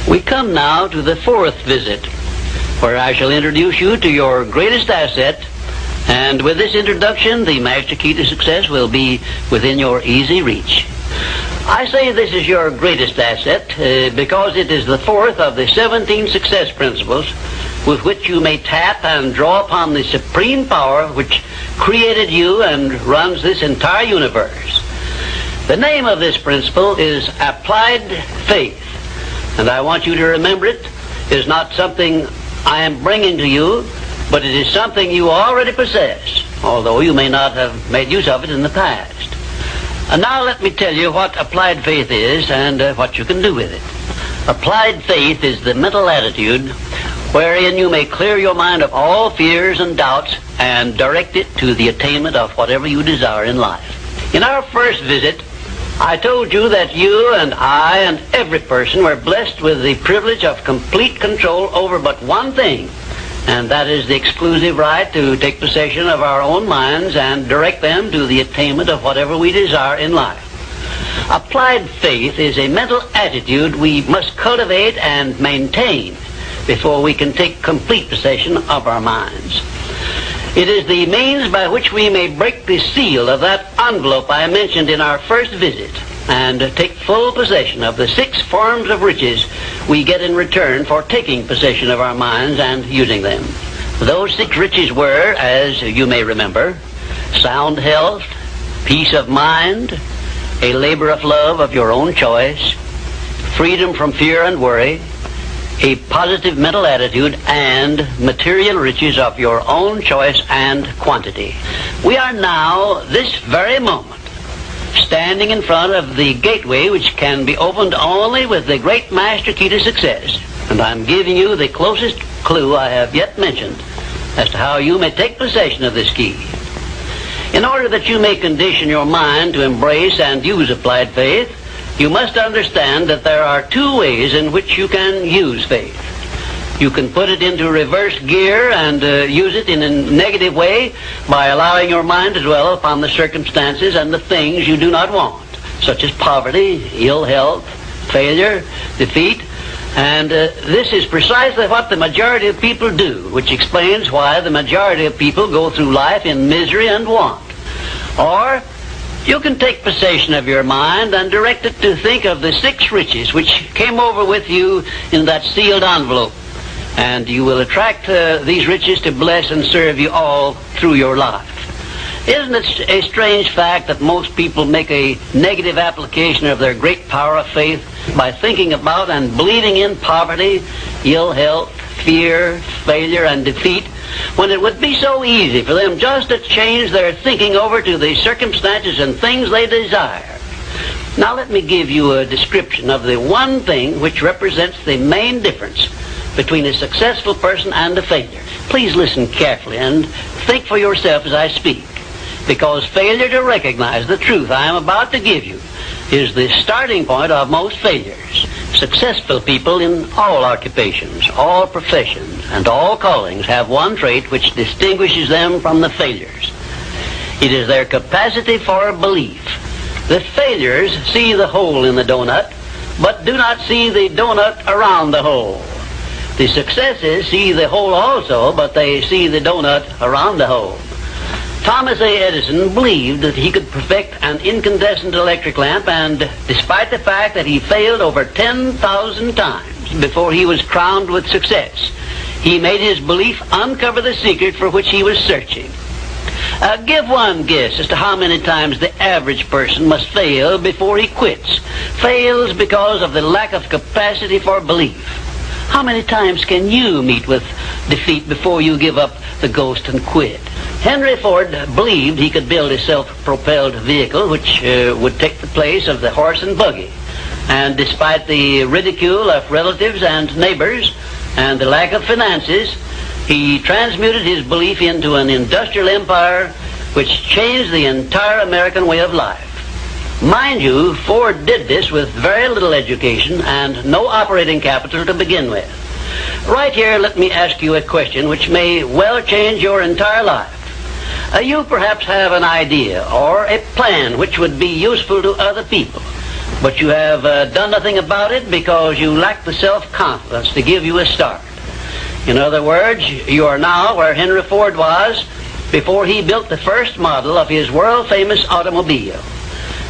We come now to the fourth visit, where I shall introduce you to your greatest asset, and with this introduction, the master key to success will be within your easy reach. I say this is your greatest asset because it is the fourth of the 17 success principles with which you may tap and draw upon the supreme power which created you and runs this entire universe. The name of this principle is applied faith, and I want you to remember it is not something I am bringing to you, but it is something you already possess, although you may not have made use of it in the past. And now let me tell you what applied faith is and what you can do with it. Applied faith is the mental attitude wherein you may clear your mind of all fears and doubts and direct it to the attainment of whatever you desire in life. In our first visit, I told you that you and I and every person were blessed with the privilege of complete control over but one thing, and that is the exclusive right to take possession of our own minds and direct them to the attainment of whatever we desire in life. Applied faith is a mental attitude we must cultivate and maintain before we can take complete possession of our minds. It is the means by which we may break the seal of that envelope I mentioned in our first visit and take full possession of the 6 forms of riches we get in return for taking possession of our minds and using them. Those 6 riches were, as you may remember, sound health, peace of mind, a labor of love of your own choice, freedom from fear and worry, a positive mental attitude, and material riches of your own choice and quantity. We are now, this very moment, standing in front of the gateway which can be opened only with the great master key to success. And I'm giving you the closest clue I have yet mentioned as to how you may take possession of this key. In order that you may condition your mind to embrace and use applied faith, you must understand that there are 2 ways in which you can use faith. You can put it into reverse gear and use it in a negative way by allowing your mind to dwell upon the circumstances and the things you do not want, such as poverty, ill health, failure, defeat. And this is precisely what the majority of people do, which explains why the majority of people go through life in misery and want. Or you can take possession of your mind and direct it to think of the 6 riches which came over with you in that sealed envelope. And you will attract these riches to bless and serve you all through your life. Isn't it a strange fact that most people make a negative application of their great power of faith by thinking about and believing in poverty, ill health, fear, failure, and defeat, when it would be so easy for them just to change their thinking over to the circumstances and things they desire? Now let me give you a description of the one thing which represents the main difference between a successful person and a failure. Please listen carefully and think for yourself as I speak, because failure to recognize the truth I am about to give you is the starting point of most failures. Successful people in all occupations, all professions, and all callings have one trait which distinguishes them from the failures. It is their capacity for belief. The failures see the hole in the donut, but do not see the donut around the hole. The successes see the hole also, but they see the donut around the hole. Thomas A. Edison believed that he could perfect an incandescent electric lamp, and despite the fact that he failed over 10,000 times before he was crowned with success, he made his belief uncover the secret for which he was searching. Give one guess as to how many times the average person must fail before he quits. Fails because of the lack of capacity for belief. How many times can you meet with defeat before you give up the ghost and quit? Henry Ford believed he could build a self-propelled vehicle which would take the place of the horse and buggy. And despite the ridicule of relatives and neighbors and the lack of finances, he transmuted his belief into an industrial empire which changed the entire American way of life. Mind you, Ford did this with very little education and no operating capital to begin with. Right here, let me ask you a question which may well change your entire life. You perhaps have an idea or a plan which would be useful to other people. but you have done nothing about it because you lack the self-confidence to give you a start. In other words, you are now where Henry Ford was before he built the first model of his world-famous automobile.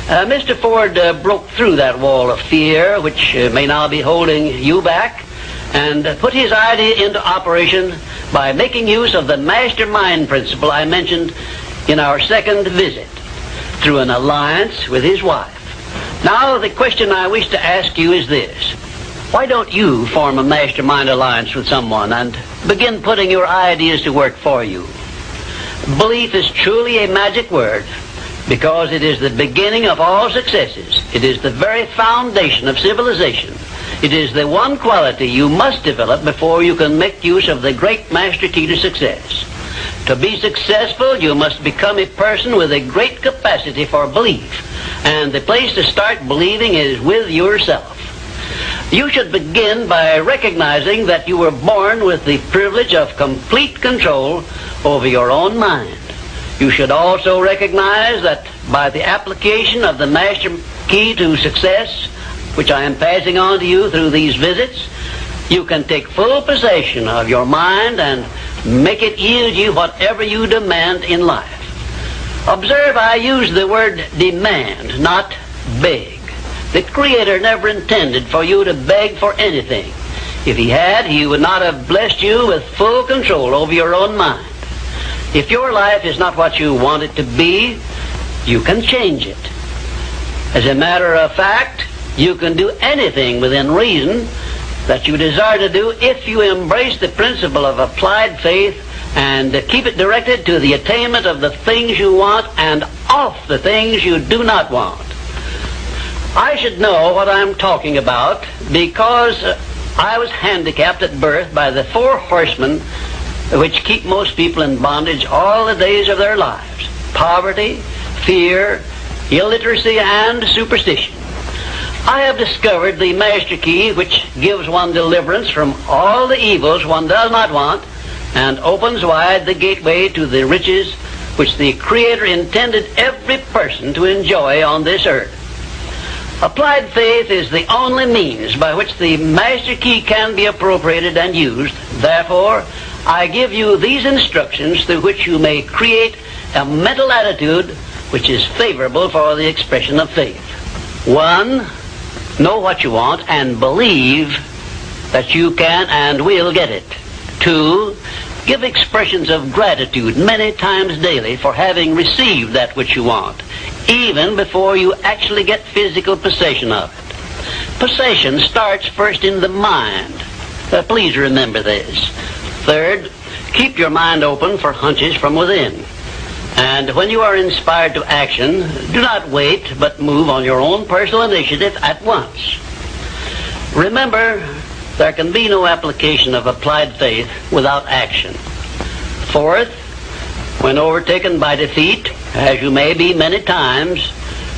Mr. Ford broke through that wall of fear, which may now be holding you back, and put his idea into operation by making use of the mastermind principle I mentioned in our second visit, through an alliance with his wife. Now, the question I wish to ask you is this. Why don't you form a mastermind alliance with someone and begin putting your ideas to work for you? Belief is truly a magic word because it is the beginning of all successes. It is the very foundation of civilization. It is the one quality you must develop before you can make use of the great master key to success. To be successful, you must become a person with a great capacity for belief. And the place to start believing is with yourself. You should begin by recognizing that you were born with the privilege of complete control over your own mind. You should also recognize that by the application of the master key to success, which I am passing on to you through these visits, you can take full possession of your mind and make it yield you whatever you demand in life. Observe, I use the word demand, not beg. The Creator never intended for you to beg for anything. If He had, He would not have blessed you with full control over your own mind. If your life is not what you want it to be, you can change it. As a matter of fact, you can do anything within reason that you desire to do if you embrace the principle of applied faith and keep it directed to the attainment of the things you want and off the things you do not want. I should know what I'm talking about because I was handicapped at birth by the four horsemen which keep most people in bondage all the days of their lives: poverty, fear, illiteracy, and superstition. I have discovered the master key which gives one deliverance from all the evils one does not want and opens wide the gateway to the riches which the Creator intended every person to enjoy on this earth. Applied faith is the only means by which the master key can be appropriated and used. Therefore, I give you these instructions through which you may create a mental attitude which is favorable for the expression of faith. 1. Know what you want and believe that you can and will get it. 2. Give expressions of gratitude many times daily for having received that which you want, even before you actually get physical possession of it. Possession starts first in the mind. Please remember this. 3rd, keep your mind open for hunches from within. And when you are inspired to action, do not wait, but move on your own personal initiative at once. Remember, there can be no application of applied faith without action. 4th, when overtaken by defeat, as you may be many times,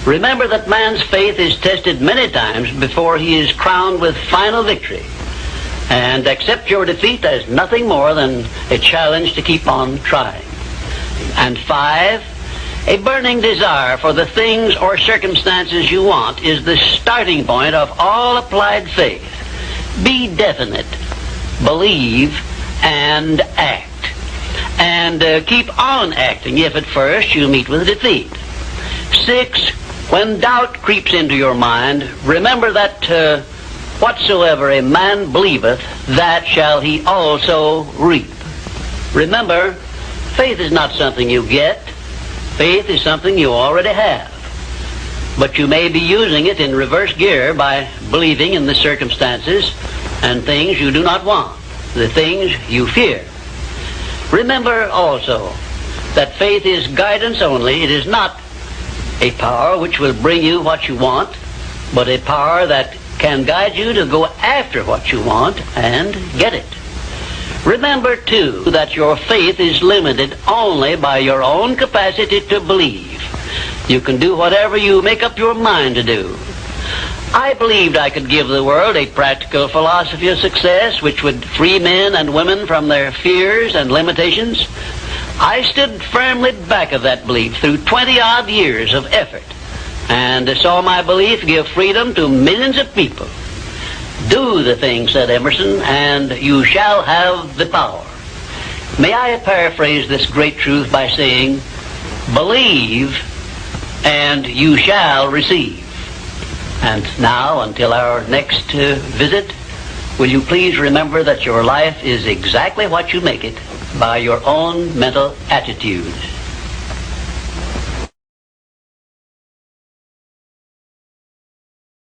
remember that man's faith is tested many times before he is crowned with final victory. And accept your defeat as nothing more than a challenge to keep on trying. And 5, a burning desire for the things or circumstances you want is the starting point of all applied faith. Be definite, believe, and act. And keep on acting if at first you meet with defeat. 6, when doubt creeps into your mind, remember that whatsoever a man believeth, that shall he also reap. Remember, faith is not something you get. Faith is something you already have. But you may be using it in reverse gear by believing in the circumstances and things you do not want, the things you fear. Remember also that faith is guidance only. It is not a power which will bring you what you want, but a power that can guide you to go after what you want and get it. Remember, too, that your faith is limited only by your own capacity to believe. You can do whatever you make up your mind to do. I believed I could give the world a practical philosophy of success which would free men and women from their fears and limitations. I stood firmly back of that belief through 20-odd years of effort. and saw my belief give freedom to millions of people. Do the thing, said Emerson, and you shall have the power. May I paraphrase this great truth by saying, believe and you shall receive. And now, until our next visit, will you please remember that your life is exactly what you make it by your own mental attitude.